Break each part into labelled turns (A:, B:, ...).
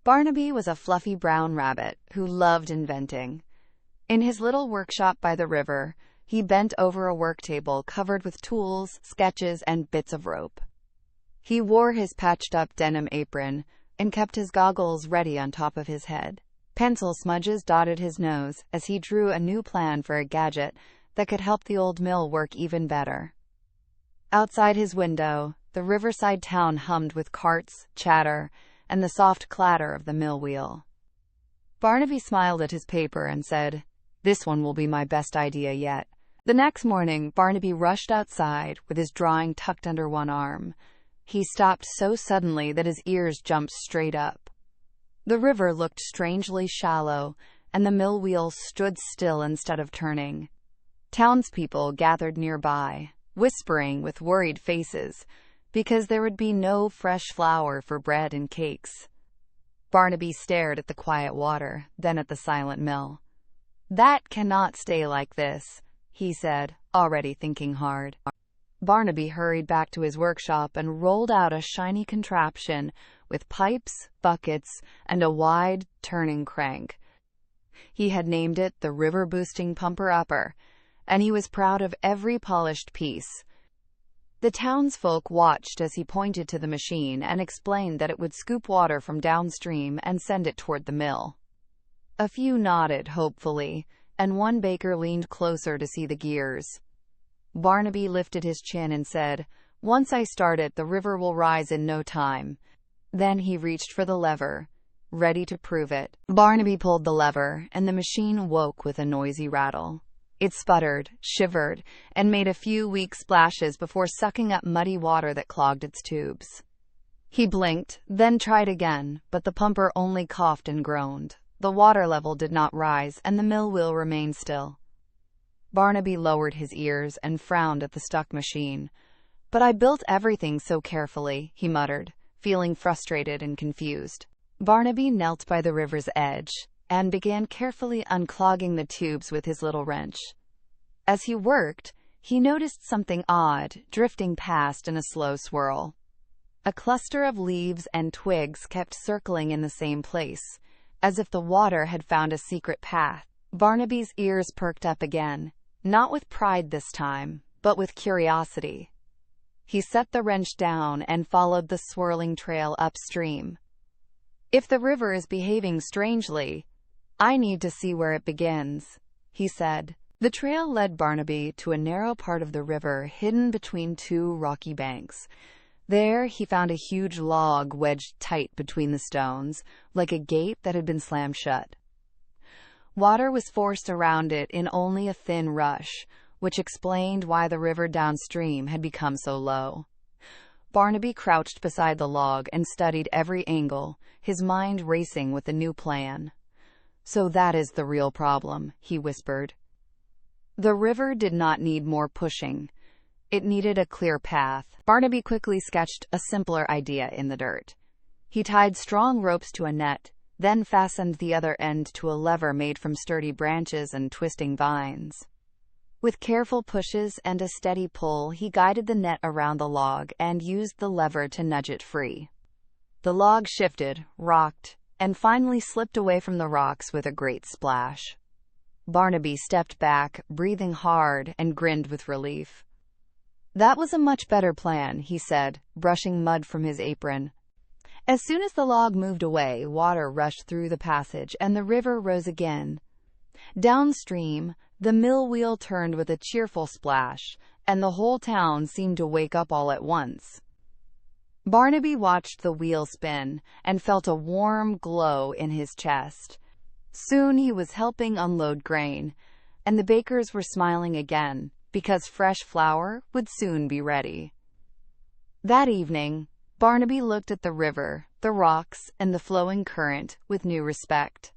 A: Barnaby was a fluffy brown rabbit who loved inventing. In his little workshop by the river, he bent over a worktable covered with tools, sketches, and bits of rope. He wore his patched-up denim apron and kept his goggles ready on top of his head. Pencil smudges dotted his nose as he drew a new plan for a gadget that could help the old mill work even better. Outside his window, the riverside town hummed with carts, chatter, and the soft clatter of the mill wheel. Barnaby smiled at his paper and said, "This one will be my best idea yet." The next morning, Barnaby rushed outside with his drawing tucked under one arm. He stopped so suddenly that his ears jumped straight up. The river looked strangely shallow, and the mill wheel stood still instead of turning. Townspeople gathered nearby, whispering with worried faces, because there would be no fresh flour for bread and cakes. Barnaby stared at the quiet water, then at the silent mill. "That cannot stay like this," he said, already thinking hard. Barnaby hurried back to his workshop and rolled out a shiny contraption with pipes, buckets, and a wide, turning crank. He had named it the river-boosting pumper-upper, and he was proud of every polished piece. The townsfolk watched as he pointed to the machine and explained that it would scoop water from downstream and send it toward the mill. A few nodded hopefully, and one baker leaned closer to see the gears. Barnaby lifted his chin and said, "Once I start it, the river will rise in no time." Then he reached for the lever, ready to prove it. Barnaby pulled the lever, and the machine woke with a noisy rattle. It sputtered, shivered, and made a few weak splashes before sucking up muddy water that clogged its tubes. He blinked, then tried again, but the pumper only coughed and groaned. The water level did not rise, and the mill wheel remained still. Barnaby lowered his ears and frowned at the stuck machine. "But I built everything so carefully," he muttered, feeling frustrated and confused. Barnaby knelt by the river's edge and began carefully unclogging the tubes with his little wrench. As he worked, he noticed something odd drifting past in a slow swirl. A cluster of leaves and twigs kept circling in the same place, as if the water had found a secret path. Barnaby's ears perked up again, not with pride this time, but with curiosity. He set the wrench down and followed the swirling trail upstream. "If the river is behaving strangely, I need to see where it begins," he said. The trail led Barnaby to a narrow part of the river hidden between two rocky banks. There he found a huge log wedged tight between the stones, like a gate that had been slammed shut. Water was forced around it in only a thin rush, which explained why the river downstream had become so low. Barnaby crouched beside the log and studied every angle, his mind racing with a new plan. "So that is the real problem," he whispered. The river did not need more pushing. It needed a clear path. Barnaby quickly sketched a simpler idea in the dirt. He tied strong ropes to a net, then fastened the other end to a lever made from sturdy branches and twisting vines. With careful pushes and a steady pull, he guided the net around the log and used the lever to nudge it free. The log shifted, rocked, and finally slipped away from the rocks with a great splash. Barnaby stepped back, breathing hard, and grinned with relief. "That was a much better plan," he said, brushing mud from his apron. As soon as the log moved away, water rushed through the passage, and the river rose again. Downstream, the mill wheel turned with a cheerful splash, and the whole town seemed to wake up all at once. Barnaby watched the wheel spin and felt a warm glow in his chest. Soon he was helping unload grain, and the bakers were smiling again, because fresh flour would soon be ready. That evening, Barnaby looked at the river, the rocks, and the flowing current with new respect.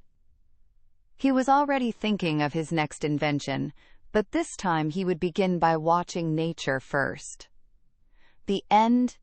A: He was already thinking of his next invention, but this time he would begin by watching nature first. The end.